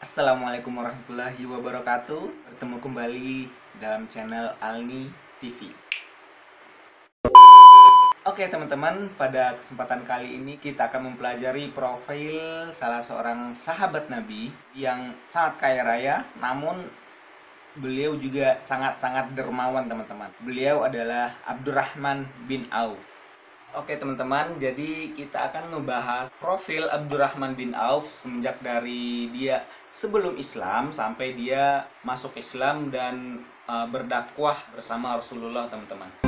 Assalamualaikum warahmatullahi wabarakatuh. Bertemu kembali dalam channel Alni TV. Oke teman-teman, pada kesempatan kali ini kita akan mempelajari profil salah seorang sahabat Nabi yang sangat kaya raya, namun beliau juga sangat-sangat dermawan teman-teman. Beliau adalah Abdurrahman bin Auf. Oke teman-teman, jadi kita akan ngebahas profil Abdurrahman bin Auf semenjak dari dia sebelum Islam sampai dia masuk Islam dan berdakwah bersama Rasulullah teman-teman.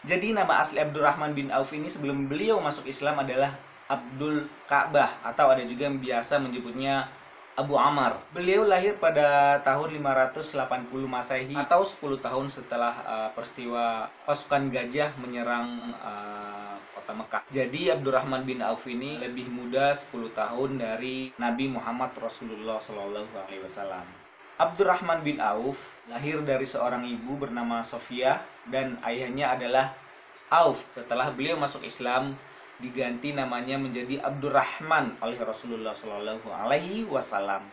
Jadi nama asli Abdurrahman bin Auf ini sebelum beliau masuk Islam adalah Abdul Ka'bah, atau ada juga yang biasa menyebutnya Abu Ammar. Beliau lahir pada tahun 580 Masehi atau 10 tahun setelah peristiwa pasukan gajah menyerang kota Mekah. Jadi Abdurrahman bin Auf ini lebih muda 10 tahun dari Nabi Muhammad Rasulullah SAW. Abdurrahman bin Auf lahir dari seorang ibu bernama Sofia dan ayahnya adalah Auf. Setelah beliau masuk Islam, diganti namanya menjadi Abdurrahman oleh Rasulullah SAW.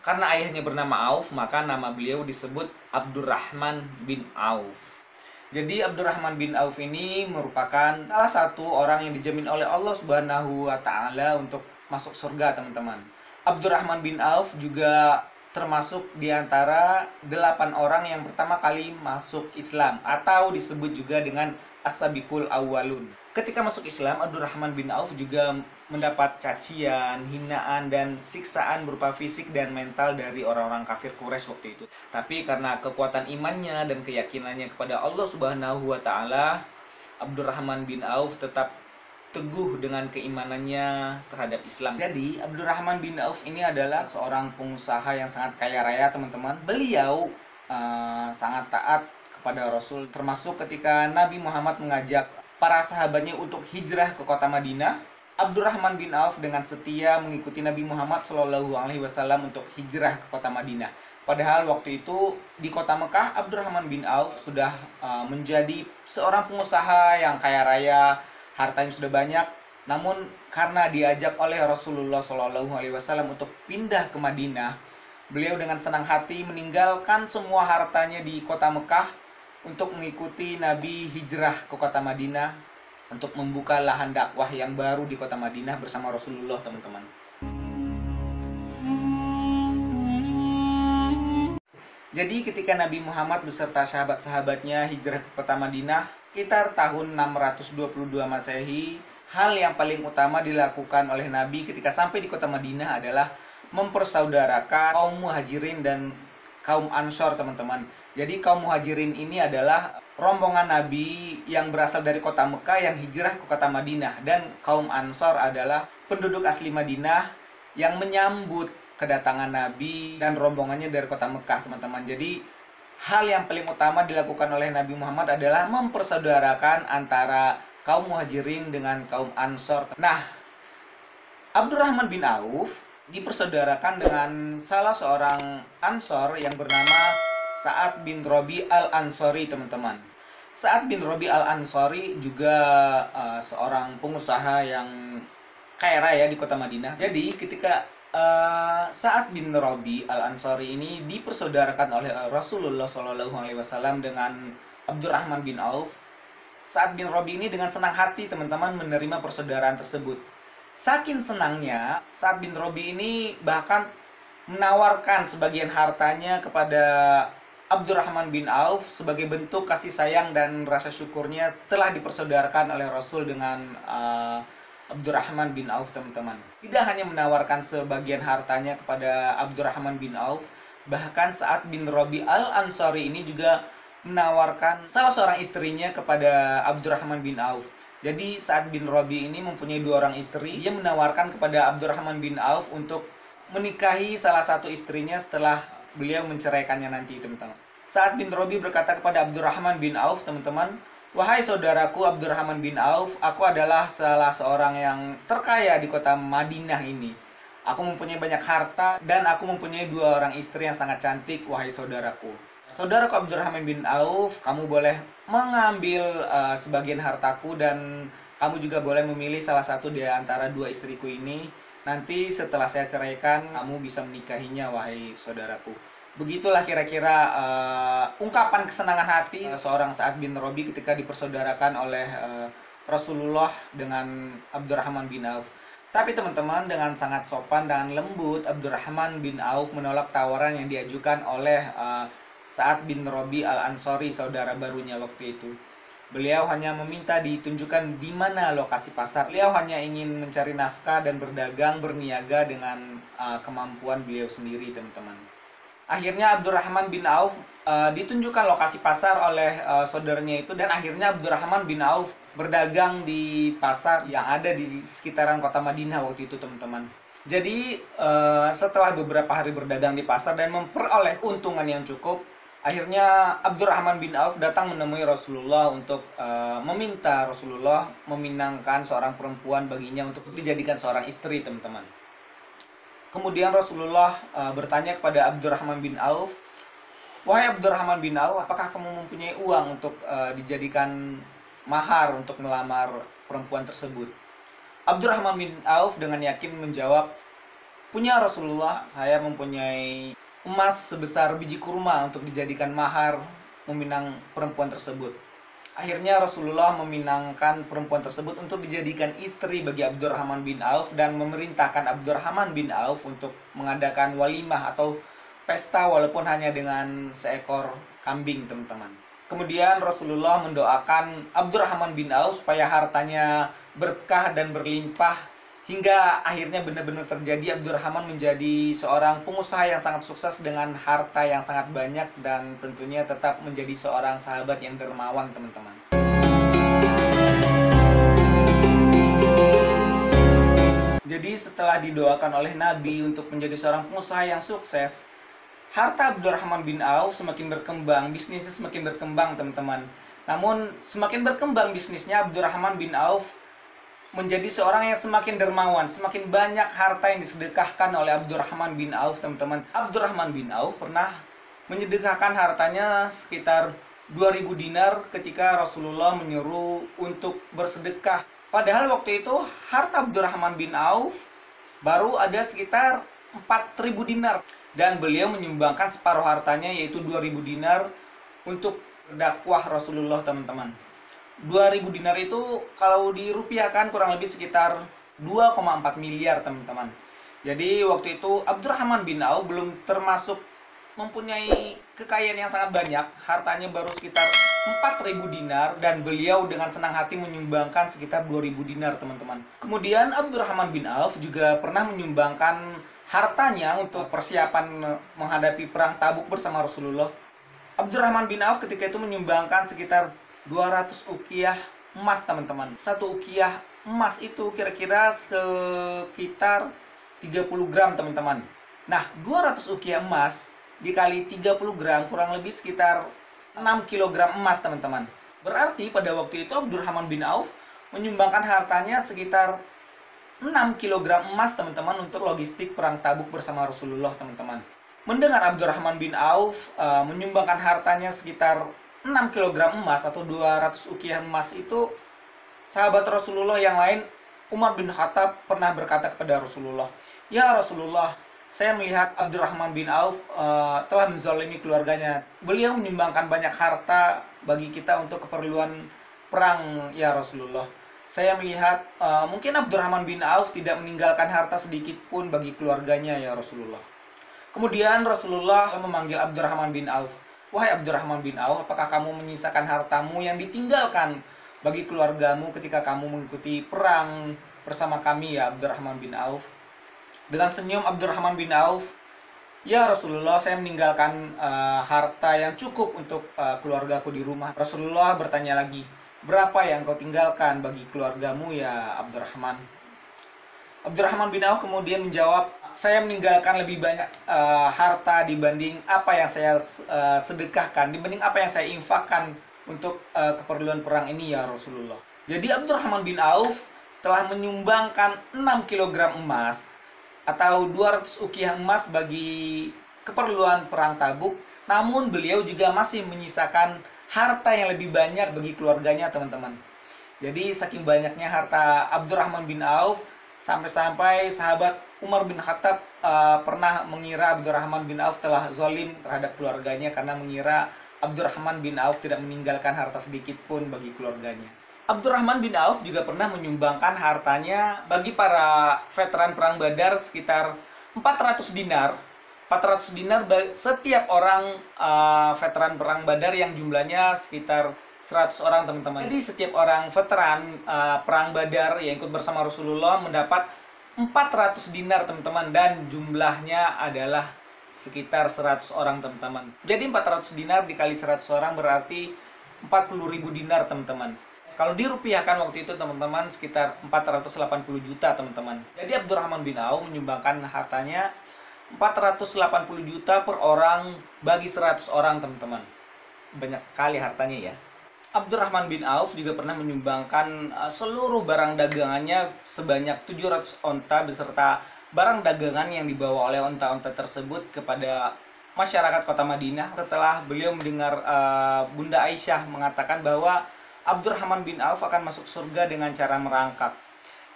Karena ayahnya bernama Auf, maka nama beliau disebut Abdurrahman bin Auf. Jadi Abdurrahman bin Auf ini merupakan salah satu orang yang dijamin oleh Allah Subhanahu wa Ta'ala untuk masuk surga, teman-teman. Abdurrahman bin Auf juga termasuk di antara 8 orang yang pertama kali masuk Islam, atau disebut juga dengan As-Sabiqul Awwalun. Ketika masuk Islam, Abdurrahman bin Auf juga mendapat cacian, hinaan, dan siksaan berupa fisik dan mental dari orang-orang kafir Quraisy waktu itu. Tapi karena kekuatan imannya dan keyakinannya kepada Allah Subhanahu wa Ta'ala, Abdurrahman bin Auf tetap teguh dengan keimanannya terhadap Islam. Jadi Abdurrahman bin Auf ini adalah seorang pengusaha yang sangat kaya raya, teman-teman. Beliau sangat taat kepada Rasul, termasuk ketika Nabi Muhammad mengajak para sahabatnya untuk hijrah ke kota Madinah. Abdurrahman bin Auf dengan setia mengikuti Nabi Muhammad SAW untuk hijrah ke kota Madinah. Padahal waktu itu di kota Mekah, Abdurrahman bin Auf sudah menjadi seorang pengusaha yang kaya raya, hartanya sudah banyak. Namun karena diajak oleh Rasulullah SAW untuk pindah ke Madinah, beliau dengan senang hati meninggalkan semua hartanya di kota Mekah untuk mengikuti Nabi hijrah ke kota Madinah untuk membuka lahan dakwah yang baru di kota Madinah bersama Rasulullah, teman-teman. Jadi ketika Nabi Muhammad beserta sahabat-sahabatnya hijrah ke kota Madinah sekitar tahun 622 Masehi, hal yang paling utama dilakukan oleh Nabi ketika sampai di kota Madinah adalah mempersaudarakan kaum Muhajirin dan kaum Ansor, teman-teman. Jadi kaum Muhajirin ini adalah rombongan Nabi yang berasal dari kota Mekah yang hijrah ke kota Madinah, dan kaum Ansor adalah penduduk asli Madinah yang menyambut kedatangan Nabi dan rombongannya dari kota Mekah, teman-teman. Jadi hal yang paling utama dilakukan oleh Nabi Muhammad adalah mempersaudarakan antara kaum Muhajirin dengan kaum Ansor. Nah, Abdurrahman bin Auf dipersaudarakan dengan salah seorang Ansor yang bernama Sa'ad bin Rabi al-Ansori, teman-teman. Sa'ad bin Rabi al-Ansori juga seorang pengusaha yang kaya raya di kota Madinah. Jadi ketika Sa'ad bin Rabi al-Ansori ini dipersaudarakan oleh Rasulullah SAW dengan Abdurrahman bin Auf, Sa'ad bin Rabi ini dengan senang hati, teman-teman, menerima persaudaraan tersebut. Saking senangnya, Sa'ad bin Rabi ini bahkan menawarkan sebagian hartanya kepada Abdurrahman bin Auf sebagai bentuk kasih sayang dan rasa syukurnya telah dipersaudarakan oleh Rasul dengan Abdurrahman bin Auf, teman-teman. Tidak hanya menawarkan sebagian hartanya kepada Abdurrahman bin Auf, bahkan Sa'ad bin Rabi al-Ansori ini juga menawarkan salah seorang istrinya kepada Abdurrahman bin Auf. Jadi Sa'ad bin Rabi ini mempunyai 2 orang istri. Dia menawarkan kepada Abdurrahman bin Auf untuk menikahi salah satu istrinya setelah beliau menceraikannya nanti, teman-teman. Sa'ad bin Rabi berkata kepada Abdurrahman bin Auf, teman-teman, "Wahai saudaraku Abdurrahman bin Auf, aku adalah salah seorang yang terkaya di kota Madinah ini. Aku mempunyai banyak harta dan aku mempunyai 2 orang istri yang sangat cantik, wahai saudaraku. Saudaraku Abdurrahman bin Auf, kamu boleh mengambil sebagian hartaku dan kamu juga boleh memilih salah satu di antara 2 istriku ini. Nanti setelah saya ceraikan, kamu bisa menikahinya, wahai saudaraku. Begitulah kira-kira ungkapan kesenangan hati seorang Sa'ad bin Robi ketika dipersaudarakan oleh Rasulullah dengan Abdurrahman bin Auf. Tapi teman-teman, dengan sangat sopan dan lembut, Abdurrahman bin Auf menolak tawaran yang diajukan oleh Sa'ad bin Robi al-Ansori, saudara barunya waktu itu. Beliau hanya meminta ditunjukkan di mana lokasi pasar. Beliau hanya ingin mencari nafkah dan berdagang, berniaga dengan kemampuan beliau sendiri, teman-teman. Akhirnya Abdurrahman bin Auf ditunjukkan lokasi pasar oleh saudaranya itu, dan akhirnya Abdurrahman bin Auf berdagang di pasar yang ada di sekitaran kota Madinah waktu itu, teman-teman. Jadi setelah beberapa hari berdagang di pasar dan memperoleh keuntungan yang cukup, akhirnya Abdurrahman bin Auf datang menemui Rasulullah untuk meminta Rasulullah meminangkan seorang perempuan baginya untuk dijadikan seorang istri, teman-teman. Kemudian Rasulullah bertanya kepada Abdurrahman bin Auf, "Wahai Abdurrahman bin Auf, apakah kamu mempunyai uang untuk dijadikan mahar untuk melamar perempuan tersebut?" Abdurrahman bin Auf dengan yakin menjawab, "Punya Rasulullah, saya mempunyai emas sebesar biji kurma untuk dijadikan mahar meminang perempuan tersebut." Akhirnya Rasulullah meminangkan perempuan tersebut untuk dijadikan istri bagi Abdurrahman bin Auf dan memerintahkan Abdurrahman bin Auf untuk mengadakan walimah atau pesta walaupun hanya dengan seekor kambing, teman-teman. Kemudian Rasulullah mendoakan Abdurrahman bin Auf supaya hartanya berkah dan berlimpah, hingga akhirnya benar-benar terjadi. Abdurrahman menjadi seorang pengusaha yang sangat sukses dengan harta yang sangat banyak, dan tentunya tetap menjadi seorang sahabat yang dermawan, teman-teman. Jadi setelah didoakan oleh Nabi untuk menjadi seorang pengusaha yang sukses, harta Abdurrahman bin Auf semakin berkembang, bisnisnya semakin berkembang, teman-teman. Namun semakin berkembang bisnisnya, Abdurrahman bin Auf menjadi seorang yang semakin dermawan, semakin banyak harta yang disedekahkan oleh Abdurrahman bin Auf, teman-teman. Abdurrahman bin Auf pernah menyedekahkan hartanya sekitar 2000 dinar ketika Rasulullah menyuruh untuk bersedekah. Padahal waktu itu harta Abdurrahman bin Auf baru ada sekitar 4000 dinar, dan beliau menyumbangkan separuh hartanya, yaitu 2000 dinar untuk dakwah Rasulullah, teman-teman. 2000 dinar itu kalau dirupiahkan kurang lebih sekitar 2,4 miliar, teman-teman. Jadi waktu itu Abdurrahman bin Auf belum termasuk mempunyai kekayaan yang sangat banyak, hartanya baru sekitar 4000 dinar, dan beliau dengan senang hati menyumbangkan sekitar 2000 dinar, teman-teman. Kemudian Abdurrahman bin Auf juga pernah menyumbangkan hartanya untuk persiapan menghadapi perang Tabuk bersama Rasulullah. Abdurrahman bin Auf ketika itu menyumbangkan sekitar 200 ukiah emas, teman-teman. Satu ukiah emas itu kira-kira sekitar 30 gram, teman-teman. Nah, 200 ukiah emas dikali 30 gram kurang lebih sekitar 6 kg emas, teman-teman. Berarti pada waktu itu Abdurrahman bin Auf menyumbangkan hartanya sekitar 6 kg emas, teman-teman, untuk logistik perang Tabuk bersama Rasulullah, teman-teman. Mendengar Abdurrahman bin Auf menyumbangkan hartanya sekitar 6 kg emas atau 200 ukiah emas itu, sahabat Rasulullah yang lain, Umar bin Khattab, pernah berkata kepada Rasulullah, "Ya Rasulullah, saya melihat Abdurrahman bin Auf telah menzalimi keluarganya. Beliau menyumbangkan banyak harta bagi kita untuk keperluan perang, ya Rasulullah. Saya melihat mungkin Abdurrahman bin Auf tidak meninggalkan harta sedikit pun bagi keluarganya, ya Rasulullah." Kemudian Rasulullah memanggil Abdurrahman bin Auf. "Wahai Abdurrahman bin Auf, apakah kamu menyisakan hartamu yang ditinggalkan bagi keluargamu ketika kamu mengikuti perang bersama kami, ya Abdurrahman bin Auf?" Dengan senyum Abdurrahman bin Auf, "Ya Rasulullah, saya meninggalkan harta yang cukup untuk keluargaku di rumah." Rasulullah bertanya lagi, "Berapa yang kau tinggalkan bagi keluargamu, ya Abdurrahman?" Abdurrahman bin Auf kemudian menjawab, "Saya meninggalkan lebih banyak harta dibanding apa yang saya sedekahkan, dibanding apa yang saya infakkan untuk keperluan perang ini, ya Rasulullah." Jadi Abdurrahman bin Auf telah menyumbangkan 6 kg emas atau 200 ukiah emas bagi keperluan perang Tabuk, namun beliau juga masih menyisakan harta yang lebih banyak bagi keluarganya, teman-teman. Jadi saking banyaknya harta Abdurrahman bin Auf, Sampai-sampai sahabat Umar bin Khattab pernah mengira Abdurrahman bin Auf telah zalim terhadap keluarganya karena mengira Abdurrahman bin Auf tidak meninggalkan harta sedikit pun bagi keluarganya. Abdurrahman bin Auf juga pernah menyumbangkan hartanya bagi para veteran perang Badar sekitar 400 dinar. 400 dinar setiap orang veteran perang Badar yang jumlahnya sekitar 100 orang, teman-teman. Jadi setiap orang veteran perang Badar yang ikut bersama Rasulullah mendapat 400 dinar, teman-teman, dan jumlahnya adalah sekitar 100 orang, teman-teman. Jadi 400 dinar dikali 100 orang berarti 40.000 dinar, teman-teman. Kalau dirupiahkan waktu itu, teman-teman, sekitar 480 juta, teman-teman. Jadi Abdurrahman bin Auf menyumbangkan hartanya 480 juta per orang bagi 100 orang, teman-teman. Banyak sekali hartanya ya. Abdurrahman bin Auf juga pernah menyumbangkan seluruh barang dagangannya sebanyak 700 onta beserta barang dagangan yang dibawa oleh onta-onta tersebut kepada masyarakat kota Madinah setelah beliau mendengar Bunda Aisyah mengatakan bahwa Abdurrahman bin Auf akan masuk surga dengan cara merangkak.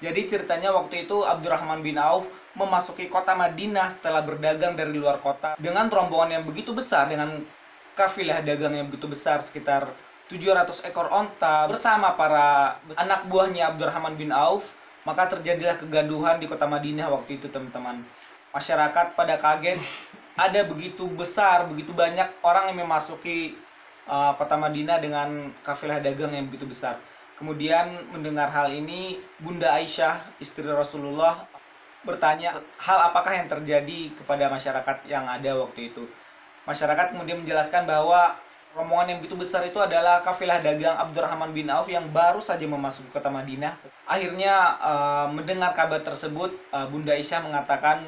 Jadi ceritanya waktu itu Abdurrahman bin Auf memasuki kota Madinah setelah berdagang dari luar kota dengan rombongan yang begitu besar, dengan kafilah dagang yang begitu besar sekitar 700 ekor onta bersama para anak buahnya Abdurrahman bin Auf. Maka terjadilah kegaduhan di kota Madinah waktu itu, teman-teman. Masyarakat pada kaget, ada begitu besar, begitu banyak orang yang memasuki kota Madinah dengan kafilah dagang yang begitu besar. Kemudian mendengar hal ini, Bunda Aisyah, istri Rasulullah, bertanya hal apakah yang terjadi kepada masyarakat yang ada waktu itu. Masyarakat kemudian menjelaskan bahwa rombongan yang begitu besar itu adalah kafilah dagang Abdurrahman bin Auf yang baru saja memasuki kota Madinah. Akhirnya mendengar kabar tersebut, Bunda Aisyah mengatakan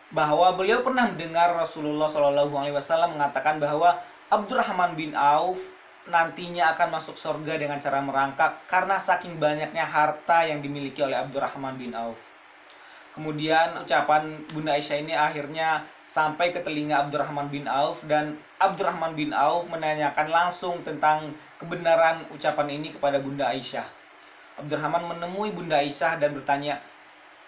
bahwa beliau pernah mendengar Rasulullah SAW mengatakan bahwa Abdurrahman bin Auf nantinya akan masuk surga dengan cara merangkak karena saking banyaknya harta yang dimiliki oleh Abdurrahman bin Auf. Kemudian ucapan Bunda Aisyah ini akhirnya sampai ke telinga Abdurrahman bin Auf, dan Abdurrahman bin Auf menanyakan langsung tentang kebenaran ucapan ini kepada Bunda Aisyah. Abdurrahman menemui Bunda Aisyah dan bertanya,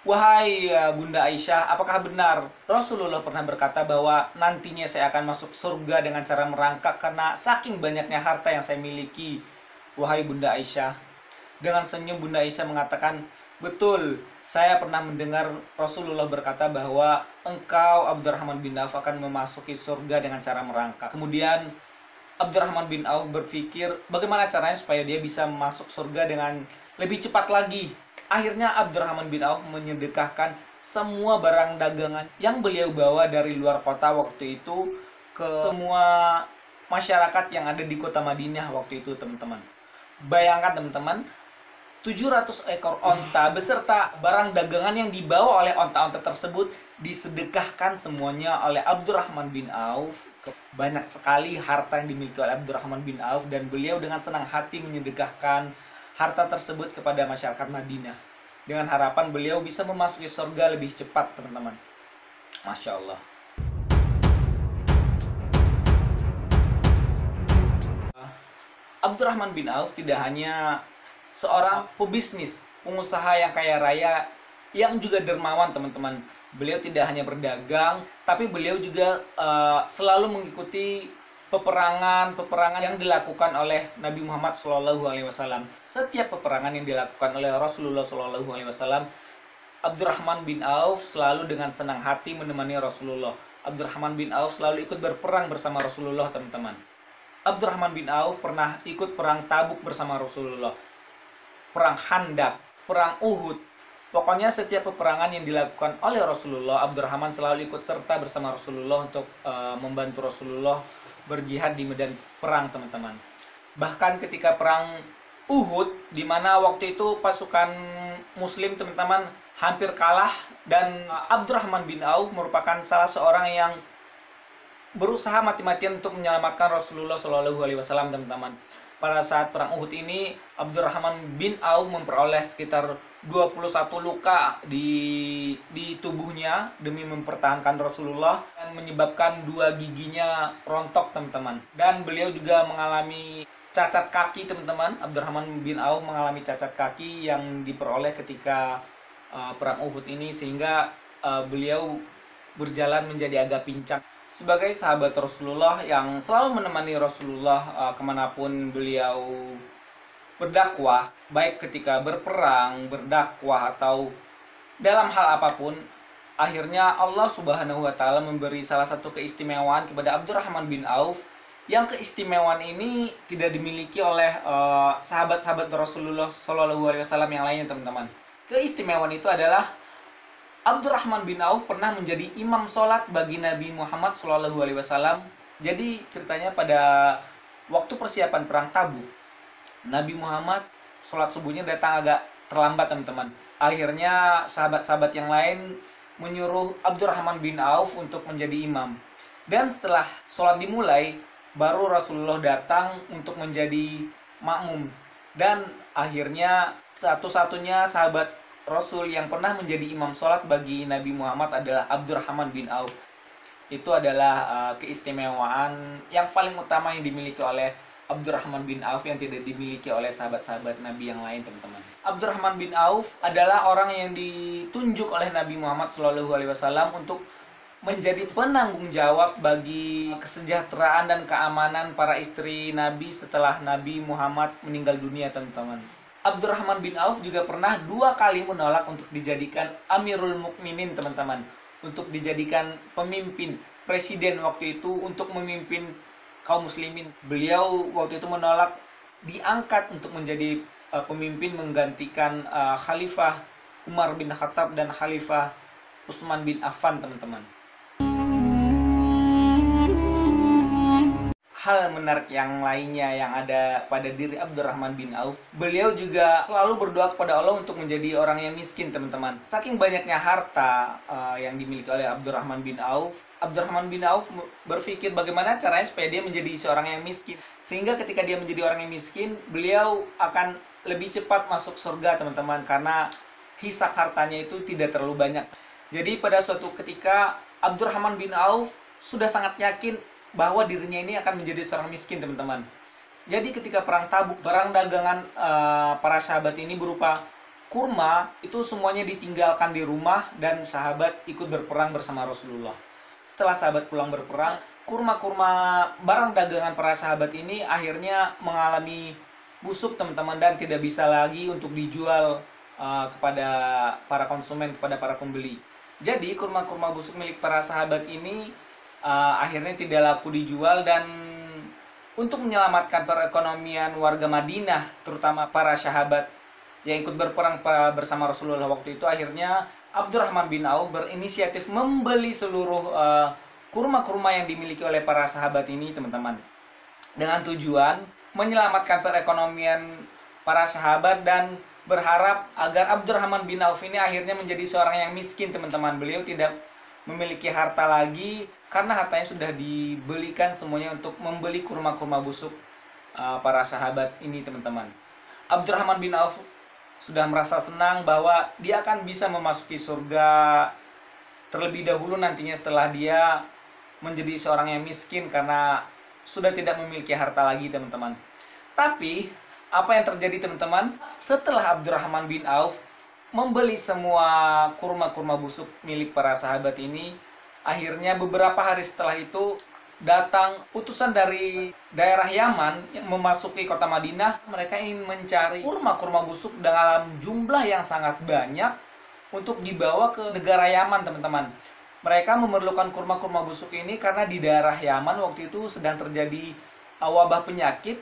"Wahai Bunda Aisyah, apakah benar Rasulullah pernah berkata bahwa nantinya saya akan masuk surga dengan cara merangkak karena saking banyaknya harta yang saya miliki, wahai Bunda Aisyah?" Dengan senyum Bunda Aisyah mengatakan, "Betul, saya pernah mendengar Rasulullah berkata bahwa engkau Abdurrahman bin Auf akan memasuki surga dengan cara merangkak." Kemudian Abdurrahman bin Auf berpikir bagaimana caranya supaya dia bisa masuk surga dengan lebih cepat lagi. Akhirnya Abdurrahman bin Auf menyedekahkan semua barang dagangan yang beliau bawa dari luar kota waktu itu ke semua masyarakat yang ada di kota Madinah waktu itu, teman-teman. Bayangkan, teman-teman, 700 ekor onta beserta barang dagangan yang dibawa oleh onta-onta tersebut disedekahkan semuanya oleh Abdurrahman bin Auf. Banyak sekali harta yang dimiliki oleh Abdurrahman bin Auf, dan beliau dengan senang hati menyedekahkan harta tersebut kepada masyarakat Madinah dengan harapan beliau bisa memasuki surga lebih cepat, teman-teman. Masya Allah. Abdurrahman bin Auf tidak hanya seorang pebisnis, pengusaha yang kaya raya, yang juga dermawan, teman-teman. Beliau tidak hanya berdagang, tapi beliau juga selalu mengikuti peperangan yang dilakukan oleh Nabi Muhammad SAW. Setiap peperangan yang dilakukan oleh Rasulullah SAW, Abdurrahman bin Auf selalu dengan senang hati menemani Rasulullah. Abdurrahman bin Auf selalu ikut berperang bersama Rasulullah, teman-teman. Abdurrahman bin Auf pernah ikut perang Tabuk bersama Rasulullah, perang Khandaq, perang Uhud. Pokoknya setiap peperangan yang dilakukan oleh Rasulullah, Abdurrahman selalu ikut serta bersama Rasulullah untuk membantu Rasulullah berjihad di medan perang, teman-teman. Bahkan ketika perang Uhud, di mana waktu itu pasukan Muslim, teman-teman, hampir kalah, dan Abdurrahman bin Auf merupakan salah seorang yang berusaha mati-matian untuk menyelamatkan Rasulullah SAW, teman-teman. Pada saat perang Uhud ini, Abdurrahman bin Auf memperoleh sekitar 21 luka di tubuhnya demi mempertahankan Rasulullah, dan menyebabkan 2 giginya rontok, teman-teman. Dan beliau juga mengalami cacat kaki, teman-teman. Abdurrahman bin Auf mengalami cacat kaki yang diperoleh ketika perang Uhud ini, sehingga beliau berjalan menjadi agak pincang. Sebagai sahabat Rasulullah yang selalu menemani Rasulullah kemanapun beliau berdakwah, baik ketika berperang, berdakwah, atau dalam hal apapun, akhirnya Allah Subhanahu wa taala memberi salah satu keistimewaan kepada Abdurrahman bin Auf, yang keistimewaan ini tidak dimiliki oleh sahabat-sahabat Rasulullah Shallallahu alaihi wasallam yang lainnya, teman-teman. Keistimewaan itu adalah Abdurrahman bin Auf pernah menjadi imam sholat bagi Nabi Muhammad Shallallahu alaihi wasallam. Jadi ceritanya pada waktu persiapan perang Tabuk, Nabi Muhammad sholat subuhnya datang agak terlambat, teman-teman. Akhirnya sahabat-sahabat yang lain menyuruh Abdurrahman bin Auf untuk menjadi imam. Dan setelah sholat dimulai, baru Rasulullah datang untuk menjadi makmum. Dan akhirnya satu-satunya sahabat Rasul yang pernah menjadi imam sholat bagi Nabi Muhammad adalah Abdurrahman bin Auf. Itu adalah keistimewaan yang paling utama yang dimiliki oleh Abdurrahman bin Auf yang tidak dimiliki oleh sahabat-sahabat Nabi yang lain, teman-teman. Abdurrahman bin Auf adalah orang yang ditunjuk oleh Nabi Muhammad SAW untuk menjadi penanggung jawab bagi kesejahteraan dan keamanan para istri Nabi setelah Nabi Muhammad meninggal dunia, teman-teman. Abdurrahman bin Auf juga pernah 2 kali menolak untuk dijadikan Amirul Mukminin, teman-teman, untuk dijadikan pemimpin, presiden waktu itu untuk memimpin kaum muslimin. Beliau waktu itu menolak diangkat untuk menjadi pemimpin menggantikan Khalifah Umar bin Khattab dan Khalifah Utsman bin Affan, teman-teman. Hal menarik yang lainnya yang ada pada diri Abdurrahman bin Auf, beliau juga selalu berdoa kepada Allah untuk menjadi orang yang miskin, teman-teman. Saking banyaknya harta yang dimiliki oleh Abdurrahman bin Auf berpikir bagaimana caranya supaya dia menjadi seorang yang miskin, sehingga ketika dia menjadi orang yang miskin, beliau akan lebih cepat masuk surga, teman-teman, karena hisab hartanya itu tidak terlalu banyak. Jadi pada suatu ketika Abdurrahman bin Auf sudah sangat yakin bahwa dirinya ini akan menjadi seorang miskin, teman-teman. Jadi ketika perang Tabuk, barang dagangan para sahabat ini berupa kurma, itu semuanya ditinggalkan di rumah dan sahabat ikut berperang bersama Rasulullah. Setelah sahabat pulang berperang, kurma-kurma barang dagangan para sahabat ini akhirnya mengalami busuk, teman-teman, dan tidak bisa lagi untuk dijual kepada para konsumen, kepada para pembeli. Jadi kurma-kurma busuk milik para sahabat ini akhirnya tidak laku dijual, dan untuk menyelamatkan perekonomian warga Madinah, terutama para sahabat yang ikut berperang bersama Rasulullah waktu itu, akhirnya Abdurrahman bin Auf berinisiatif membeli seluruh kurma-kurma yang dimiliki oleh para sahabat ini, teman-teman, dengan tujuan menyelamatkan perekonomian para sahabat dan berharap agar Abdurrahman bin Auf ini akhirnya menjadi seorang yang miskin, teman-teman. Beliau tidak memiliki harta lagi karena hartanya sudah dibelikan semuanya untuk membeli kurma-kurma busuk para sahabat ini, teman-teman. Abdurrahman bin Auf sudah merasa senang bahwa dia akan bisa memasuki surga terlebih dahulu nantinya setelah dia menjadi seorang yang miskin karena sudah tidak memiliki harta lagi, teman-teman. Tapi apa yang terjadi, teman-teman? Setelah Abdurrahman bin Auf membeli semua kurma-kurma busuk milik para sahabat ini, akhirnya beberapa hari setelah itu datang utusan dari daerah Yaman yang memasuki kota Madinah. Mereka ingin mencari kurma-kurma busuk dalam jumlah yang sangat banyak untuk dibawa ke negara Yaman, teman-teman. Mereka memerlukan kurma-kurma busuk ini karena di daerah Yaman waktu itu sedang terjadi wabah penyakit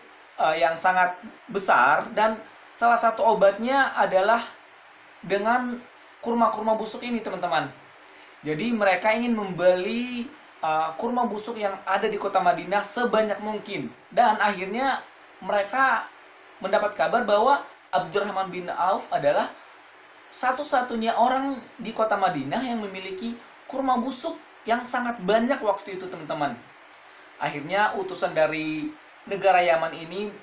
yang sangat besar, dan salah satu obatnya adalah dengan kurma-kurma busuk ini, teman-teman. Jadi mereka ingin membeli kurma busuk yang ada di kota Madinah sebanyak mungkin. Dan akhirnya mereka mendapat kabar bahwa Abdurrahman bin Auf adalah satu-satunya orang di kota Madinah yang memiliki kurma busuk yang sangat banyak waktu itu, teman-teman. Akhirnya utusan dari negara Yaman ini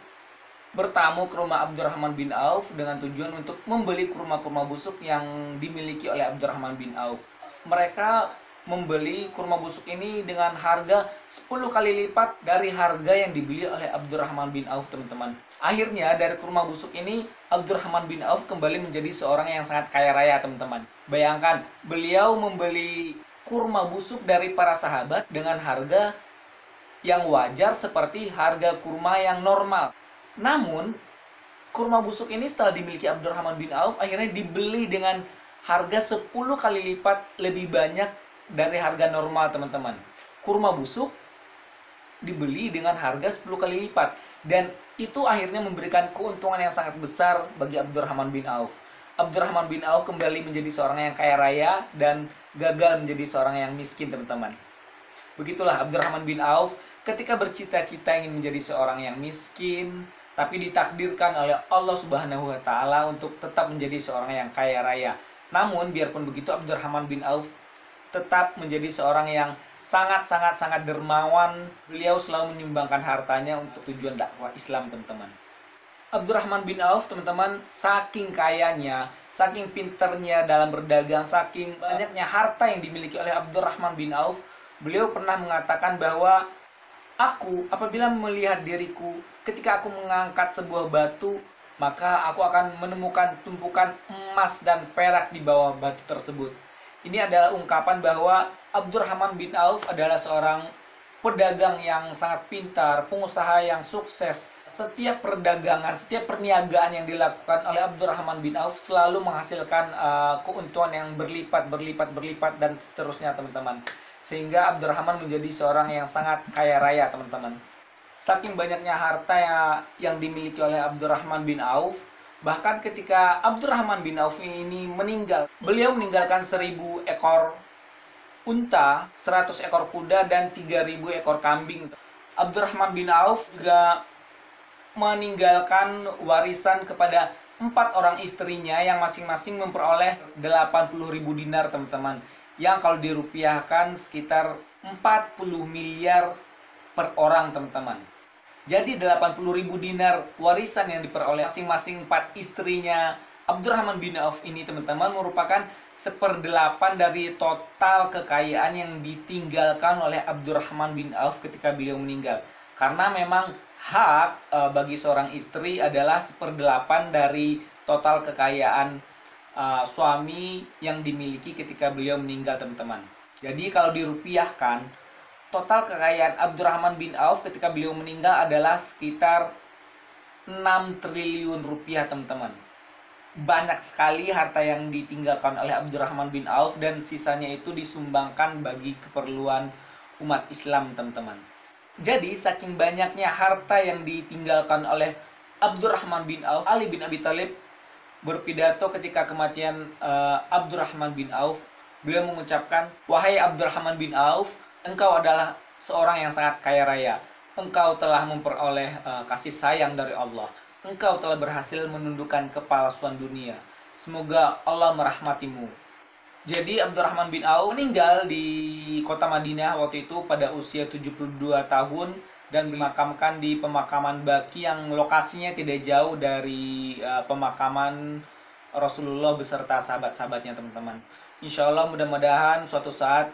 bertamu ke rumah Abdurrahman bin Auf dengan tujuan untuk membeli kurma-kurma busuk yang dimiliki oleh Abdurrahman bin Auf. Mereka membeli kurma busuk ini dengan harga 10 kali lipat dari harga yang dibeli oleh Abdurrahman bin Auf, teman-teman. Akhirnya dari kurma busuk ini Abdurrahman bin Auf kembali menjadi seorang yang sangat kaya raya, teman-teman. Bayangkan, beliau membeli kurma busuk dari para sahabat dengan harga yang wajar seperti harga kurma yang normal. Namun, kurma busuk ini setelah dimiliki Abdurrahman bin Auf akhirnya dibeli dengan harga 10 kali lipat lebih banyak dari harga normal, teman-teman. Kurma busuk dibeli dengan harga 10 kali lipat, dan itu akhirnya memberikan keuntungan yang sangat besar bagi Abdurrahman bin Auf. Abdurrahman bin Auf kembali menjadi seorang yang kaya raya dan gagal menjadi seorang yang miskin, teman-teman. Begitulah Abdurrahman bin Auf ketika bercita-cita ingin menjadi seorang yang miskin, tapi ditakdirkan oleh Allah Subhanahu wa Ta'ala untuk tetap menjadi seorang yang kaya raya. Namun biarpun begitu, Abdurrahman bin Auf tetap menjadi seorang yang sangat dermawan. Beliau selalu menyumbangkan hartanya untuk tujuan dakwah Islam, teman-teman. Abdurrahman bin Auf, teman-teman, saking kayanya, saking pinternya dalam berdagang, saking banyaknya harta yang dimiliki oleh Abdurrahman bin Auf, beliau pernah mengatakan bahwa apabila melihat diriku ketika aku mengangkat sebuah batu, maka aku akan menemukan tumpukan emas dan perak di bawah batu tersebut. Ini adalah ungkapan bahwa Abdurrahman bin Auf adalah seorang pedagang yang sangat pintar, pengusaha yang sukses. Setiap perdagangan, setiap perniagaan yang dilakukan oleh Abdurrahman bin Auf selalu menghasilkan keuntungan yang berlipat, dan seterusnya, teman-teman. Sehingga Abdurrahman menjadi seorang yang sangat kaya raya, teman-teman. Saking banyaknya harta yang dimiliki oleh Abdurrahman bin Auf, bahkan ketika Abdurrahman bin Auf ini meninggal, beliau meninggalkan 1000 ekor unta, 100 ekor kuda, dan 3000 ekor kambing. Abdurrahman bin Auf juga meninggalkan warisan kepada 4 orang istrinya yang masing-masing memperoleh 80.000 dinar, teman-teman. Yang kalau dirupiahkan sekitar 40 miliar per orang, teman-teman. Jadi 80.000 dinar warisan yang diperoleh masing-masing 4 istrinya Abdurrahman bin Auf ini, teman-teman, merupakan 1/8 dari total kekayaan yang ditinggalkan oleh Abdurrahman bin Auf ketika beliau meninggal. Karena memang hak bagi seorang istri adalah 1/8 dari total kekayaan suami yang dimiliki ketika beliau meninggal, teman-teman. Jadi kalau dirupiahkan, total kekayaan Abdurrahman bin Auf ketika beliau meninggal adalah sekitar 6 triliun rupiah, teman-teman. Banyak sekali harta yang ditinggalkan oleh Abdurrahman bin Auf, dan sisanya itu disumbangkan bagi keperluan umat Islam, teman-teman. Jadi saking banyaknya harta yang ditinggalkan oleh Abdurrahman bin Auf, Ali bin Abi Thalib berpidato ketika kematian Abdurrahman bin Auf. Beliau mengucapkan, "Wahai Abdurrahman bin Auf, engkau adalah seorang yang sangat kaya raya. Engkau telah memperoleh kasih sayang dari Allah. Engkau telah berhasil menundukkan kepalsuan dunia. Semoga Allah merahmatimu." Jadi Abdurrahman bin Auf meninggal di kota Madinah waktu itu pada usia 72 tahun dan dimakamkan di pemakaman Baqi yang lokasinya tidak jauh dari pemakaman Rasulullah beserta sahabat-sahabatnya, teman-teman. Insya Allah mudah-mudahan suatu saat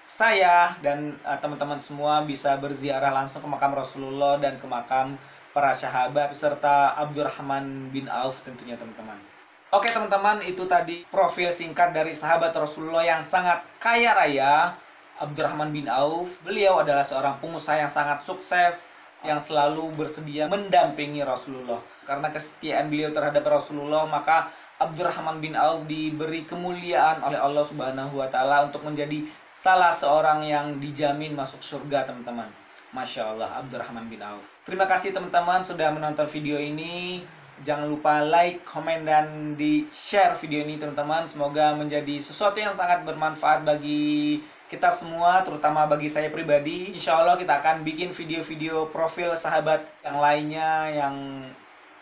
saya dan teman-teman semua bisa berziarah langsung ke makam Rasulullah dan ke makam para sahabat beserta Abdurrahman bin Auf tentunya, teman-teman. Oke, teman-teman, itu tadi profil singkat dari sahabat Rasulullah yang sangat kaya raya, Abdurrahman bin Auf. Beliau adalah seorang pengusaha yang sangat sukses, yang selalu bersedia mendampingi Rasulullah. Karena kesetiaan beliau terhadap Rasulullah, maka Abdurrahman bin Auf diberi kemuliaan oleh Allah Subhanahu wa Ta'ala untuk menjadi salah seorang yang dijamin masuk surga, teman-teman. Masya Allah, Abdurrahman bin Auf. Terima kasih, teman-teman, sudah menonton video ini. Jangan lupa like, komen, dan di-share video ini, teman-teman. Semoga menjadi sesuatu yang sangat bermanfaat bagi kita semua, terutama bagi saya pribadi. Insya Allah kita akan bikin video-video profil sahabat yang lainnya yang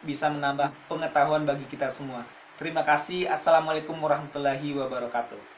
bisa menambah pengetahuan bagi kita semua. Terima kasih. Assalamualaikum warahmatullahi wabarakatuh.